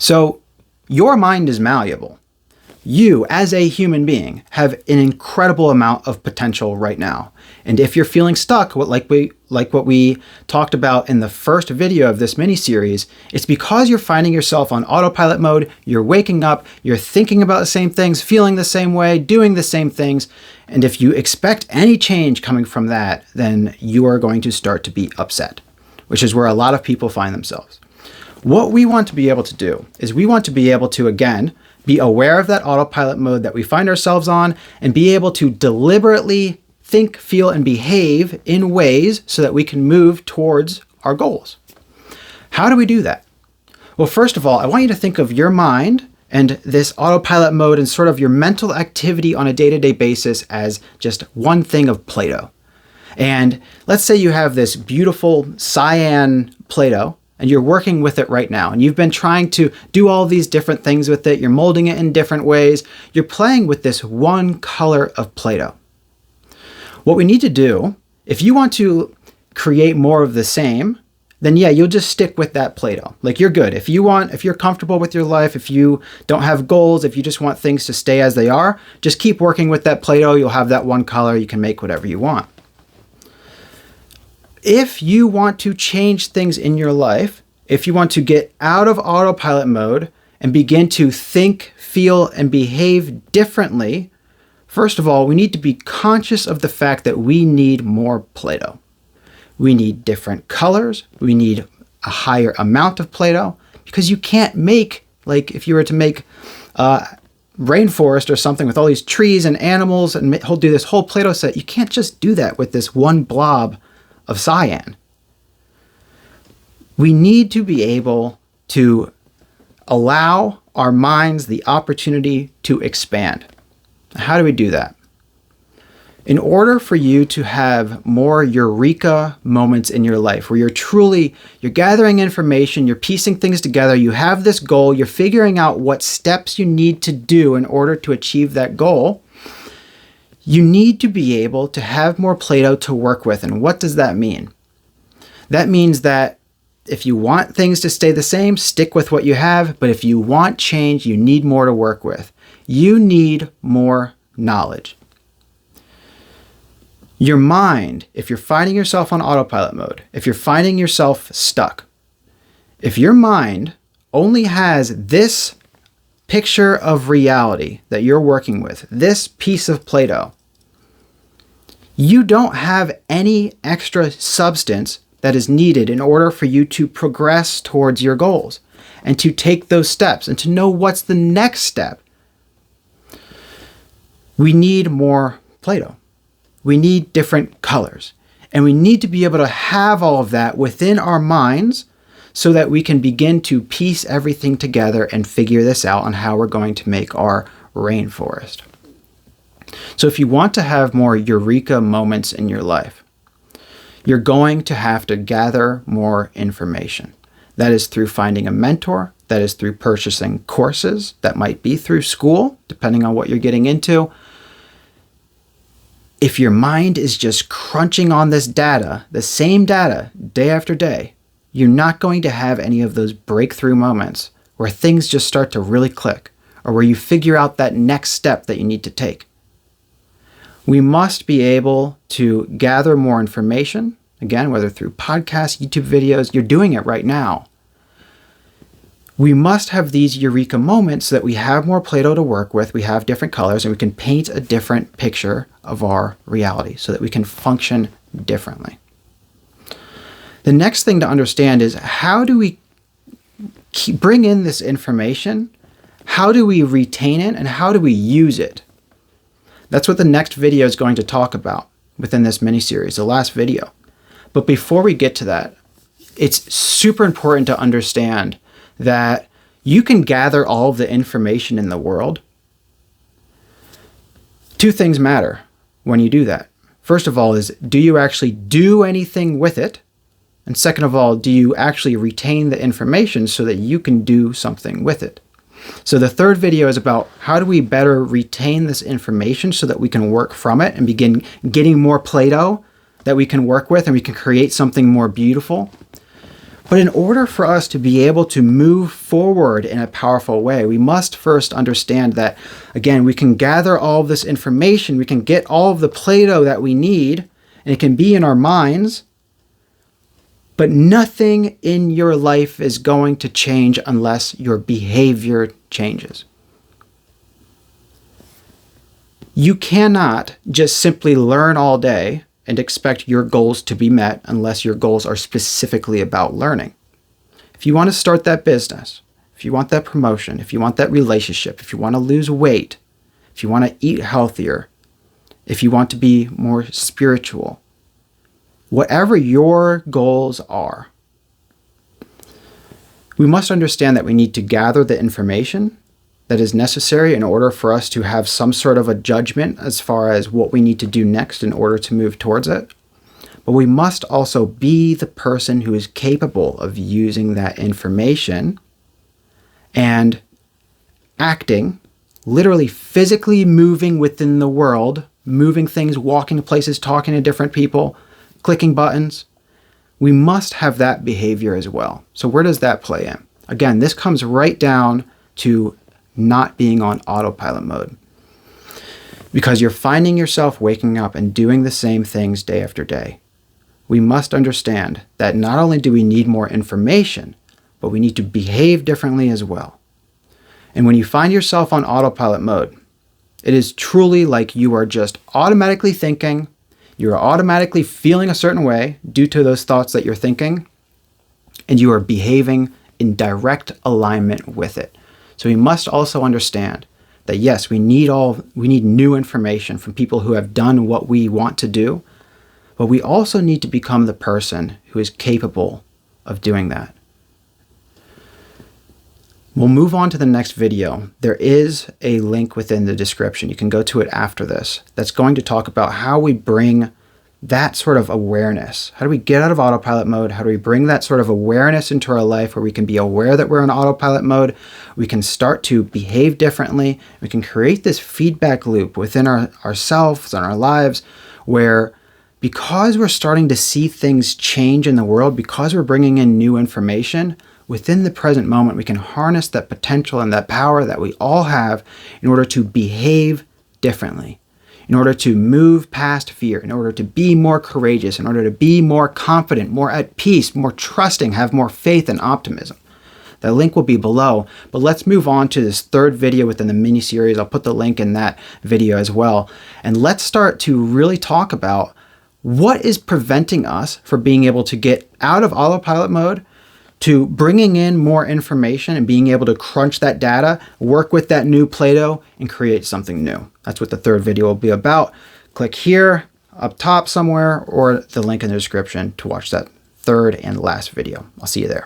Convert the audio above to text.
So your mind is malleable. You, as a human being, have an incredible amount of potential right now. And if you're feeling stuck, like what we talked about in the first video of this mini-series, it's because you're finding yourself on autopilot mode, you're waking up, you're thinking about the same things, feeling the same way, doing the same things. And if you expect any change coming from that, then you are going to start to be upset, which is where a lot of people find themselves. What we want to be able to do is we want to be able to, again, be aware of that autopilot mode that we find ourselves on and be able to deliberately think, feel, and behave in ways so that we can move towards our goals. How do we do that? Well, first of all, I want you to think of your mind and this autopilot mode and sort of your mental activity on a day-to-day basis as just one thing of Play-Doh. And let's say you have this beautiful cyan Play-Doh and you're working with it right now, and you've been trying to do all these different things with it. You're molding it in different ways. You're playing with this one color of Play-Doh. What we need to do, if you want to create more of the same, then yeah, you'll just stick with that Play-Doh. Like, you're good. If you're comfortable with your life, if you don't have goals, if you just want things to stay as they are, just keep working with that Play-Doh. You'll have that one color. You can make whatever you want. If you want to change things in your life, if you want to get out of autopilot mode and begin to think, feel, and behave differently, first of all, we need to be conscious of the fact that we need more Play-Doh. We need different colors. We need a higher amount of Play-Doh, because you can't make, like if you were to make rainforest or something with all these trees and animals and do this whole Play-Doh set, you can't just do that with this one blob of cyan. We need to be able to allow our minds the opportunity to expand. How do we do that? In order for you to have more Eureka moments in your life, where you're gathering information, you're piecing things together, you have this goal, you're figuring out what steps you need to do in order to achieve that goal, you need to be able to have more Play-Doh to work with. And what does that mean? That means that if you want things to stay the same, stick with what you have. But if you want change, you need more to work with. You need more knowledge. Your mind, if you're finding yourself on autopilot mode, if you're finding yourself stuck, if your mind only has this picture of reality that you're working with, this piece of Play-Doh, you don't have any extra substance that is needed in order for you to progress towards your goals and to take those steps and to know what's the next step. We need more Play-Doh. We need different colors. And we need to be able to have all of that within our minds so that we can begin to piece everything together and figure this out on how we're going to make our rainforest. So if you want to have more Eureka moments in your life, you're going to have to gather more information. That is through finding a mentor. That is through purchasing courses. That might be through school, depending on what you're getting into. If your mind is just crunching on this data, the same data, day after day, you're not going to have any of those breakthrough moments where things just start to really click, or where you figure out that next step that you need to take. We must be able to gather more information, again, whether through podcasts, YouTube videos, you're doing it right now. We must have these Eureka moments so that we have more Play-Doh to work with, we have different colors, and we can paint a different picture of our reality so that we can function differently. The next thing to understand is, how do we bring in this information? How do we retain it? And how do we use it? That's what the next video is going to talk about within this mini-series, the last video. But before we get to that, it's super important to understand that you can gather all of the information in the world. Two things matter when you do that. First of all is, do you actually do anything with it? And second of all, do you actually retain the information so that you can do something with it? So the third video is about how do we better retain this information so that we can work from it and begin getting more Play-Doh that we can work with and we can create something more beautiful. But in order for us to be able to move forward in a powerful way, we must first understand that, again, we can gather all of this information, we can get all of the Play-Doh that we need, and it can be in our minds, but nothing in your life is going to change unless your behavior changes. You cannot just simply learn all day and expect your goals to be met unless your goals are specifically about learning. If you want to start that business, if you want that promotion, if you want that relationship, if you want to lose weight, if you want to eat healthier, if you want to be more spiritual, whatever your goals are, we must understand that we need to gather the information that is necessary in order for us to have some sort of a judgment as far as what we need to do next in order to move towards it. But we must also be the person who is capable of using that information and acting, literally physically moving within the world, moving things, walking places, talking to different people, clicking buttons. We must have that behavior as well. So where does that play in? Again, this comes right down to not being on autopilot mode, because you're finding yourself waking up and doing the same things day after day. We must understand that not only do we need more information, but we need to behave differently as well. And when you find yourself on autopilot mode, it is truly like you are just automatically thinking, you are automatically feeling a certain way due to those thoughts that you're thinking, and you are behaving in direct alignment with it. So we must also understand that yes, we need new information from people who have done what we want to do, but we also need to become the person who is capable of doing that. We'll move on to the next video. There is a link within the description. You can go to it after this. That's going to talk about how we bring that sort of awareness. How do we get out of autopilot mode? How do we bring that sort of awareness into our life where we can be aware that we're in autopilot mode? We can start to behave differently. We can create this feedback loop within ourselves and our lives where, because we're starting to see things change in the world, because we're bringing in new information, within the present moment, we can harness that potential and that power that we all have in order to behave differently, in order to move past fear, in order to be more courageous, in order to be more confident, more at peace, more trusting, have more faith and optimism. The link will be below, but let's move on to this third video within the mini-series. I'll put the link in that video as well. And let's start to really talk about what is preventing us from being able to get out of autopilot mode to bringing in more information and being able to crunch that data, work with that new Play-Doh, and create something new. That's what the third video will be about. Click here, up top somewhere, or the link in the description to watch that third and last video. I'll see you there.